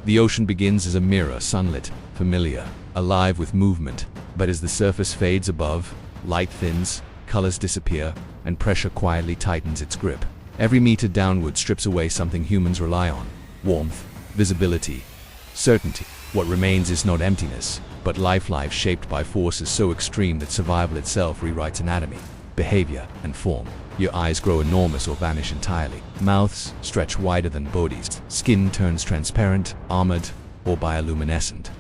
The ocean begins as a mirror, sunlit, familiar, alive with movement, but as the surface fades above, light thins, colors disappear, and pressure quietly tightens its grip. Every meter downward strips away something humans rely on: warmth, visibility, certainty. What remains is not emptiness, but life shaped by forces so extreme that survival itself rewrites anatomy, behavior, and form. Your eyes grow enormous or vanish entirely. Mouths stretch wider than bodies. Skin turns transparent, armored, or bioluminescent.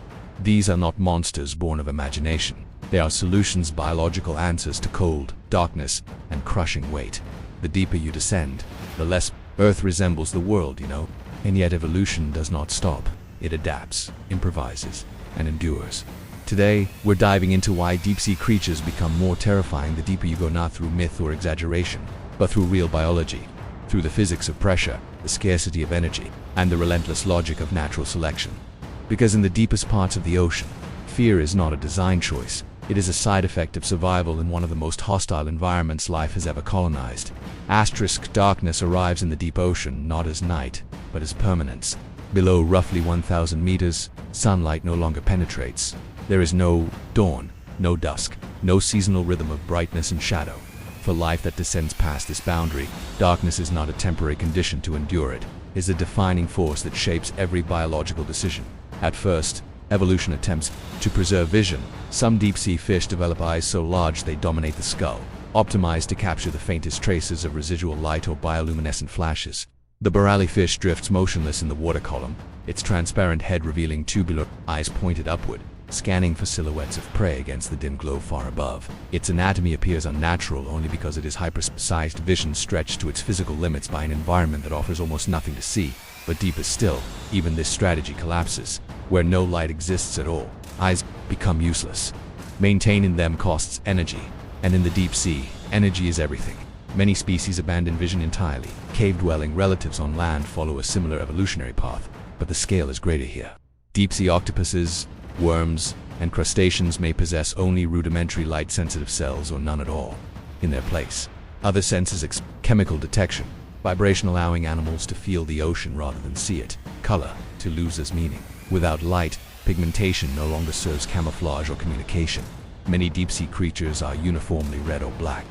These are not monsters born of imagination. They are solutions, biological answers to cold, darkness, and crushing weight. The deeper you descend, the less Earth resembles the world, And yet evolution does not stop. It adapts, improvises, and endures. Today, we're diving into why deep-sea creatures become more terrifying the deeper you go, not through myth or exaggeration, but through real biology, through the physics of pressure, the scarcity of energy, and the relentless logic of natural selection. Because in the deepest parts of the ocean, fear is not a design choice. It is a side effect of survival in one of the most hostile environments life has ever colonized. Darkness arrives in the deep ocean not as night, but as permanence. Below roughly 1,000 meters, sunlight no longer penetrates. There is no dawn, no dusk, no seasonal rhythm of brightness and shadow. For life that descends past this boundary, darkness is not a temporary condition to endure. It is a defining force that shapes every biological decision. At first, evolution attempts to preserve vision. Some deep-sea fish develop eyes so large they dominate the skull, optimized to capture the faintest traces of residual light or bioluminescent flashes. The Borale fish drifts motionless in the water column, its transparent head revealing tubular eyes pointed upward, scanning for silhouettes of prey against the dim glow far above. Its anatomy appears unnatural only because it is hyper-sized vision stretched to its physical limits by an environment that offers almost nothing to see. But deeper still, even this strategy collapses. Where no light exists at all, eyes become useless. Maintaining them costs energy, and in the deep sea, energy is everything. Many species abandon vision entirely. Cave-dwelling relatives on land follow a similar evolutionary path, but the scale is greater here. Deep-sea octopuses, worms, and crustaceans may possess only rudimentary light-sensitive cells or none at all. In their place, other senses chemical detection, vibration allowing animals to feel the ocean rather than see it, color to lose its meaning. Without light, pigmentation no longer serves camouflage or communication. Many deep-sea creatures are uniformly red or black.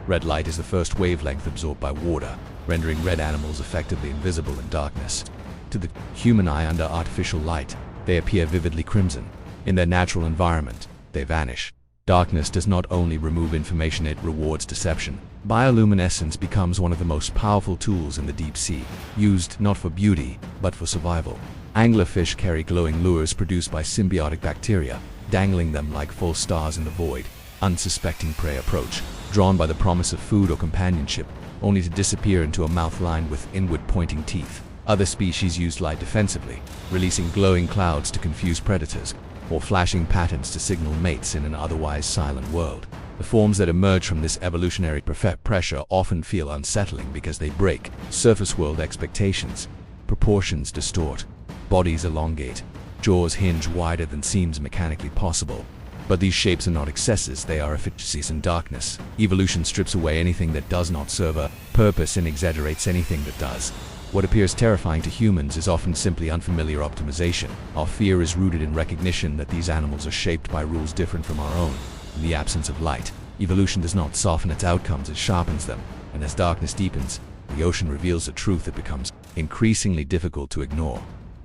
Red light is the first wavelength absorbed by water, rendering red animals effectively invisible in darkness. To the human eye under artificial light, they appear vividly crimson. In their natural environment, they vanish. Darkness does not only remove information, it rewards deception. Bioluminescence becomes one of the most powerful tools in the deep sea, used not for beauty, but for survival. Anglerfish carry glowing lures produced by symbiotic bacteria, dangling them like false stars in the void. Unsuspecting prey approach, drawn by the promise of food or companionship, only to disappear into a mouth lined with inward-pointing teeth. Other species use light defensively, releasing glowing clouds to confuse predators, or flashing patterns to signal mates in an otherwise silent world. The forms that emerge from this evolutionary pressure often feel unsettling because they break surface world expectations. Proportions distort, bodies elongate, jaws hinge wider than seems mechanically possible. But these shapes are not excesses, they are efficiencies in darkness. Evolution strips away anything that does not serve a purpose and exaggerates anything that does. What appears terrifying to humans is often simply unfamiliar optimization. Our fear is rooted in recognition that these animals are shaped by rules different from our own. In the absence of light, evolution does not soften its outcomes, it sharpens them. And as darkness deepens, the ocean reveals a truth that becomes increasingly difficult to ignore.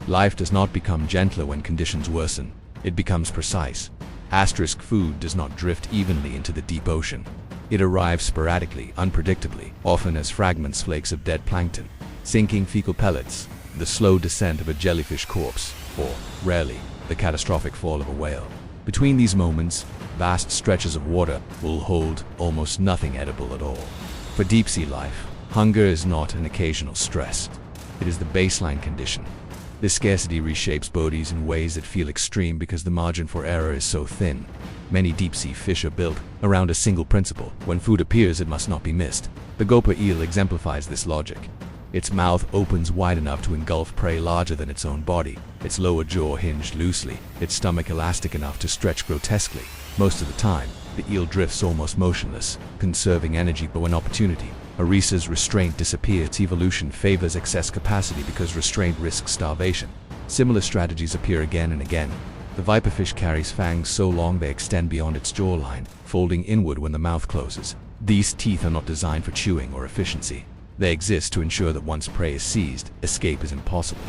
Life does not become gentler when conditions worsen. It becomes precise. Food does not drift evenly into the deep ocean. It arrives sporadically, unpredictably, often as fragments, flakes of dead plankton, sinking fecal pellets, the slow descent of a jellyfish corpse, or, rarely, the catastrophic fall of a whale. Between these moments, vast stretches of water will hold almost nothing edible at all. For deep-sea life, hunger is not an occasional stress. It is the baseline condition. This scarcity reshapes bodies in ways that feel extreme because the margin for error is so thin. Many deep-sea fish are built around a single principle: when food appears, it must not be missed. The gopher eel exemplifies this logic. Its mouth opens wide enough to engulf prey larger than its own body, its lower jaw hinged loosely, its stomach elastic enough to stretch grotesquely. Most of the time, the eel drifts almost motionless, conserving energy, but when opportunity arises, restraint disappears. Evolution favors excess capacity because restraint risks starvation. Similar strategies appear again and again. The viperfish carries fangs so long they extend beyond its jawline, folding inward when the mouth closes. These teeth are not designed for chewing or efficiency. They exist to ensure that once prey is seized, escape is impossible.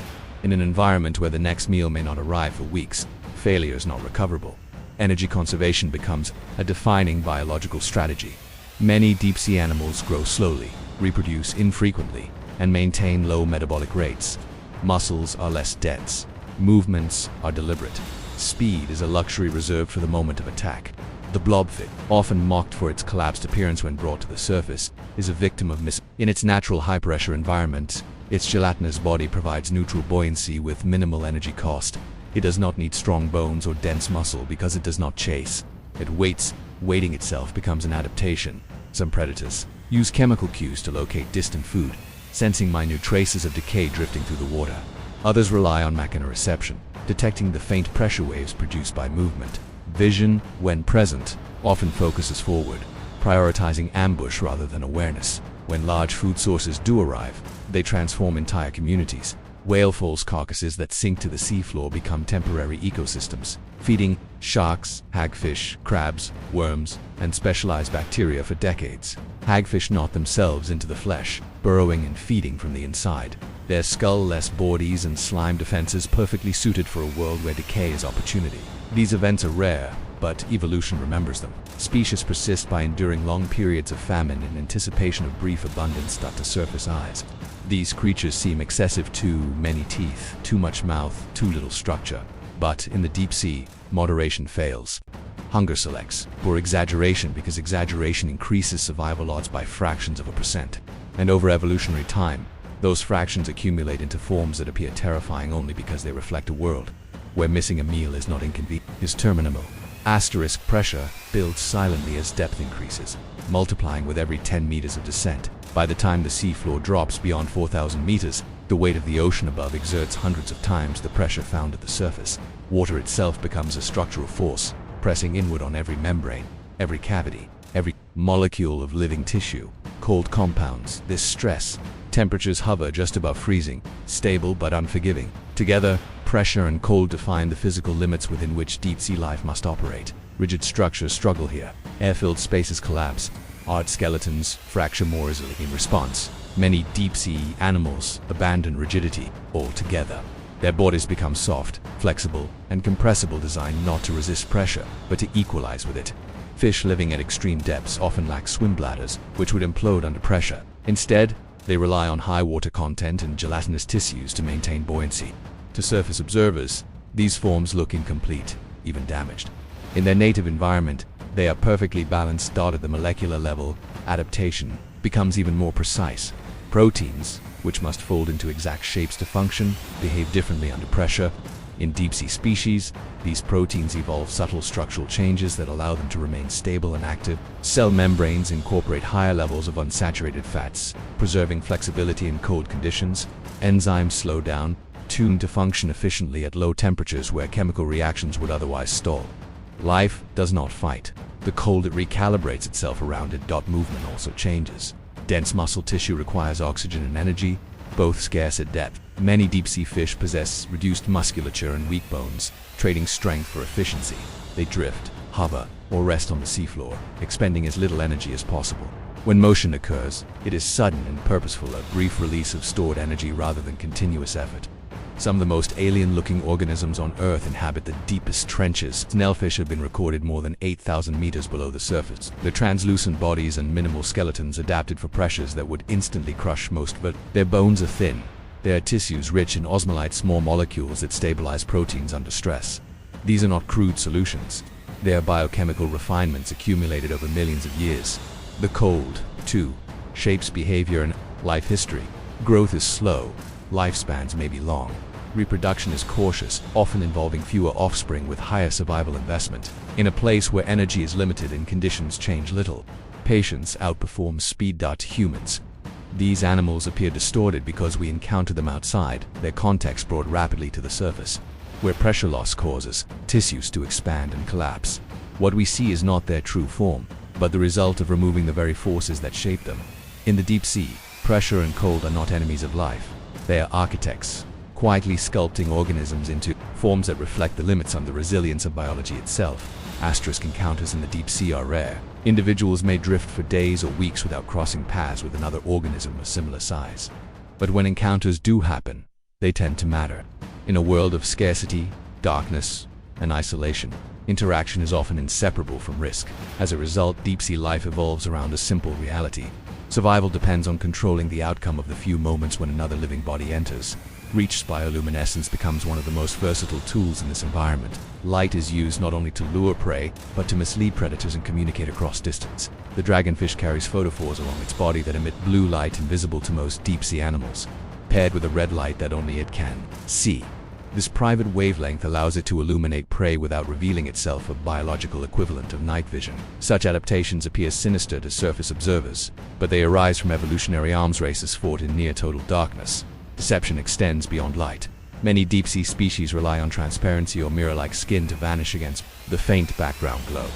In an environment where the next meal may not arrive for weeks, failure is not recoverable. Energy conservation becomes a defining biological strategy. Many deep-sea animals grow slowly, reproduce infrequently, and maintain low metabolic rates. Muscles are less dense. Movements are deliberate. Speed is a luxury reserved for the moment of attack. The blobfish, often mocked for its collapsed appearance when brought to the surface, is a victim of In its natural high-pressure environment, its gelatinous body provides neutral buoyancy with minimal energy cost. It does not need strong bones or dense muscle because it does not chase. It waits. Waiting itself becomes an adaptation. Some predators use chemical cues to locate distant food, sensing minute traces of decay drifting through the water. Others rely on mechanoreception, detecting the faint pressure waves produced by movement. Vision, when present, often focuses forward, prioritizing ambush rather than awareness. When large food sources do arrive, they transform entire communities. Whale-falls carcasses that sink to the seafloor become temporary ecosystems, feeding sharks, hagfish, crabs, worms, and specialized bacteria for decades. Hagfish knot themselves into the flesh, burrowing and feeding from the inside. Their skull-less bodies and slime defenses perfectly suited for a world where decay is opportunity. These events are rare, but evolution remembers them. Species persist by enduring long periods of famine in anticipation of brief abundance to surface eyes. These creatures seem excessive: too many teeth, too much mouth, too little structure. But in the deep sea, moderation fails. Hunger selects for exaggeration because exaggeration increases survival odds by fractions of a percent. And over evolutionary time, those fractions accumulate into forms that appear terrifying only because they reflect a world where missing a meal is not inconvenient. Is terminal. Asterisk pressure builds silently as depth increases, multiplying with every 10 meters of descent. By the time the seafloor drops beyond 4,000 meters, the weight of the ocean above exerts hundreds of times the pressure found at the surface. Water itself becomes a structural force, pressing inward on every membrane, every cavity, every molecule of living tissue. Cold compounds this stress. Temperatures hover just above freezing, stable but unforgiving. Together, pressure and cold define the physical limits within which deep-sea life must operate. Rigid structures struggle here. Air-filled spaces collapse. Hard skeletons fracture more easily. In response, many deep-sea animals abandon rigidity altogether. Their bodies become soft, flexible, and compressible, designed not to resist pressure, but to equalize with it. Fish living at extreme depths often lack swim bladders, which would implode under pressure. Instead, they rely on high water content and gelatinous tissues to maintain buoyancy. To surface observers, these forms look incomplete, even damaged. In their native environment, they are perfectly balanced. At the molecular level, adaptation becomes even more precise. Proteins, which must fold into exact shapes to function, behave differently under pressure. In deep-sea species, these proteins evolve subtle structural changes that allow them to remain stable and active. Cell membranes incorporate higher levels of unsaturated fats, preserving flexibility in cold conditions. Enzymes slow down, tuned to function efficiently at low temperatures where chemical reactions would otherwise stall. Life does not fight. The cold, it recalibrates itself around it. Movement also changes. Dense muscle tissue requires oxygen and energy, both scarce at depth. Many deep-sea fish possess reduced musculature and weak bones, trading strength for efficiency. They drift, hover, or rest on the seafloor, expending as little energy as possible. When motion occurs, it is sudden and purposeful, a brief release of stored energy rather than continuous effort. Some of the most alien-looking organisms on Earth inhabit the deepest trenches. Snailfish have been recorded more than 8,000 meters below the surface. Their translucent bodies and minimal skeletons adapted for pressures that would instantly crush most, but their bones are thin. Their tissues rich in osmolyte, small molecules that stabilize proteins under stress. These are not crude solutions. They are biochemical refinements accumulated over millions of years. The cold, too, shapes behavior and life history. Growth is slow. Lifespans may be long. Reproduction is cautious, often involving fewer offspring with higher survival investment. In a place where energy is limited and conditions change little, patience outperforms speed. Humans. These animals appear distorted because we encounter them outside, their context brought rapidly to the surface, where pressure loss causes tissues to expand and collapse. What we see is not their true form, but the result of removing the very forces that shape them. In the deep sea, pressure and cold are not enemies of life. They are architects, quietly sculpting organisms into forms that reflect the limits on the resilience of biology itself. Asterisk encounters in the deep sea are rare. Individuals may drift for days or weeks without crossing paths with another organism of similar size. But when encounters do happen, they tend to matter. In a world of scarcity, darkness, and isolation, interaction is often inseparable from risk. As a result, deep-sea life evolves around a simple reality. Survival depends on controlling the outcome of the few moments when another living body enters. Reached bioluminescence becomes one of the most versatile tools in this environment. Light is used not only to lure prey, but to mislead predators and communicate across distance. The dragonfish carries photophores along its body that emit blue light invisible to most deep-sea animals, paired with a red light that only it can see. This private wavelength allows it to illuminate prey without revealing itself, a biological equivalent of night vision. Such adaptations appear sinister to surface observers, but they arise from evolutionary arms races fought in near-total darkness. Deception extends beyond light. Many deep-sea species rely on transparency or mirror-like skin to vanish against the faint background glow.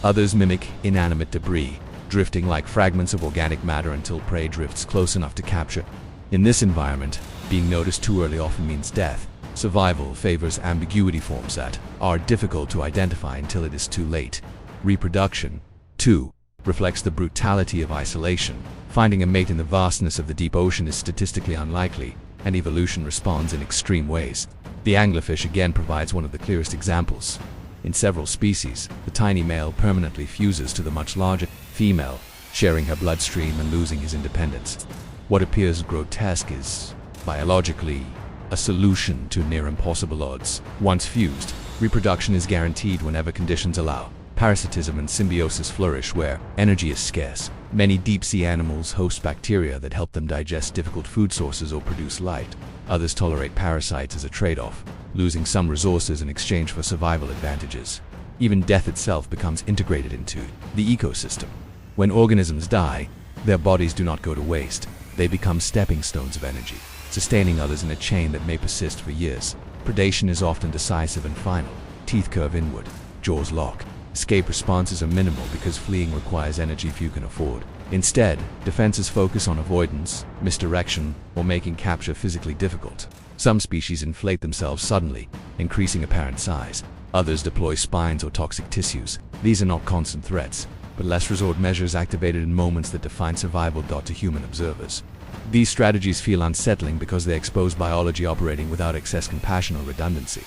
Others mimic inanimate debris, drifting like fragments of organic matter until prey drifts close enough to capture. In this environment, being noticed too early often means death. Survival favors ambiguity, forms that are difficult to identify until it is too late. Reproduction, too, reflects the brutality of isolation. Finding a mate in the vastness of the deep ocean is statistically unlikely, and evolution responds in extreme ways. The anglerfish again provides one of the clearest examples. In several species, the tiny male permanently fuses to the much larger female, sharing her bloodstream and losing his independence. What appears grotesque is, biologically, a solution to near impossible odds. Once fused, reproduction is guaranteed whenever conditions allow. Parasitism and symbiosis flourish where energy is scarce. Many deep-sea animals host bacteria that help them digest difficult food sources or produce light. Others tolerate parasites as a trade-off, losing some resources in exchange for survival advantages. Even death itself becomes integrated into the ecosystem. When organisms die, their bodies do not go to waste. They become stepping stones of energy, sustaining others in a chain that may persist for years. Predation is often decisive and final. Teeth curve inward, jaws lock. Escape responses are minimal because fleeing requires energy few can afford. Instead, defenses focus on avoidance, misdirection, or making capture physically difficult. Some species inflate themselves suddenly, increasing apparent size. Others deploy spines or toxic tissues. These are not constant threats, but last resort measures activated in moments that define survival. To human observers, these strategies feel unsettling because they expose biology operating without excess compassion or redundancy.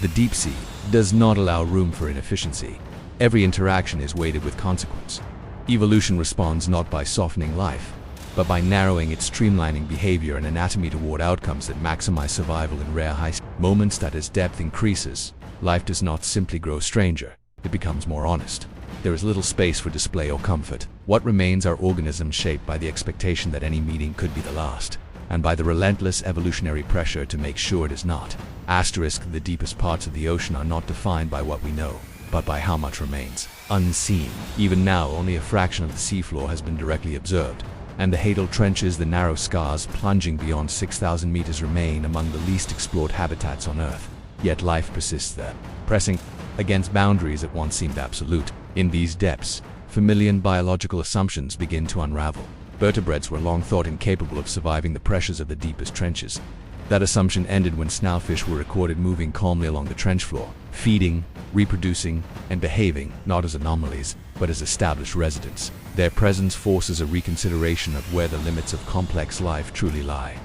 The deep sea does not allow room for inefficiency. Every interaction is weighted with consequence. Evolution responds not by softening life, but by narrowing its streamlining behavior and anatomy toward outcomes that maximize survival in rare high moments. That as depth increases, life does not simply grow stranger, it becomes more honest. There is little space for display or comfort. What remains are organisms shaped by the expectation that any meeting could be the last, and by the relentless evolutionary pressure to make sure it is not. Asterisk, the deepest parts of the ocean are not defined by what we know, but by how much remains unseen. Even now, only a fraction of the seafloor has been directly observed, and the Hadal trenches, the narrow scars plunging beyond 6,000 meters, remain among the least explored habitats on Earth. Yet life persists there, pressing against boundaries that once seemed absolute. In these depths, familiar biological assumptions begin to unravel. Vertebrates were long thought incapable of surviving the pressures of the deepest trenches. That assumption ended when snailfish were recorded moving calmly along the trench floor, feeding, reproducing, and behaving not as anomalies, but as established residents. Their presence forces a reconsideration of where the limits of complex life truly lie.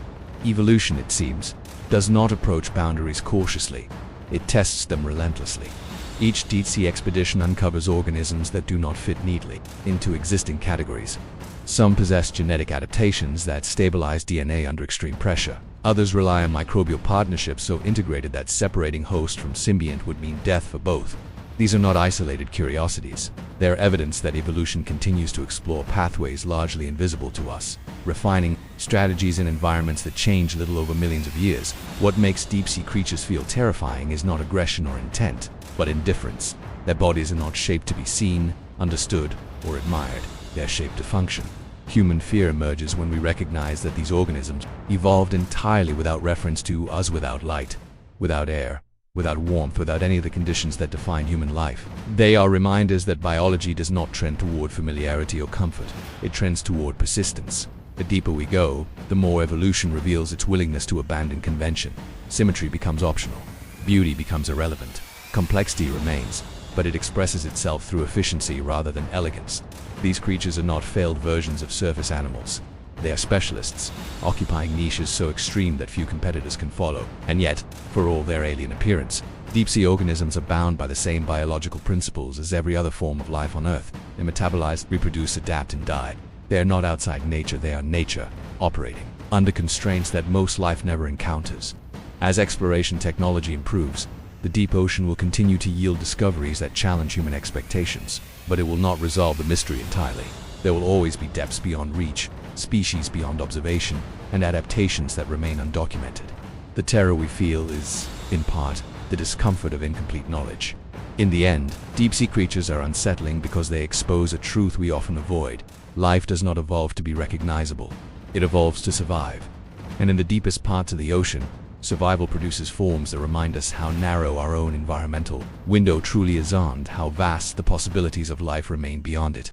Evolution, it seems, does not approach boundaries cautiously. It tests them relentlessly. Each deep-sea expedition uncovers organisms that do not fit neatly into existing categories. Some possess genetic adaptations that stabilize DNA under extreme pressure. Others rely on microbial partnerships so integrated that separating host from symbiont would mean death for both. These are not isolated curiosities. They are evidence that evolution continues to explore pathways largely invisible to us, refining strategies in environments that change little over millions of years. What makes deep-sea creatures feel terrifying is not aggression or intent, but indifference. Their bodies are not shaped to be seen, understood, or admired. They are shaped to function. Human fear emerges when we recognize that these organisms evolved entirely without reference to us, without light, without air, without warmth, without any of the conditions that define human life. They are reminders that biology does not trend toward familiarity or comfort. It trends toward persistence. The deeper we go, the more evolution reveals its willingness to abandon convention. Symmetry becomes optional. Beauty becomes irrelevant. Complexity remains, but it expresses itself through efficiency rather than elegance. These creatures are not failed versions of surface animals. They are specialists, occupying niches so extreme that few competitors can follow. And yet, for all their alien appearance, deep-sea organisms are bound by the same biological principles as every other form of life on Earth. They metabolize, reproduce, adapt, and die. They are not outside nature, they are nature, operating under constraints that most life never encounters. As exploration technology improves, the deep ocean will continue to yield discoveries that challenge human expectations, but it will not resolve the mystery entirely. There will always be depths beyond reach, species beyond observation, and adaptations that remain undocumented. The terror we feel is, in part, the discomfort of incomplete knowledge. In the end, deep-sea creatures are unsettling because they expose a truth we often avoid. Life does not evolve to be recognizable. It evolves to survive. And in the deepest parts of the ocean, survival produces forms that remind us how narrow our own environmental window truly is and how vast the possibilities of life remain beyond it.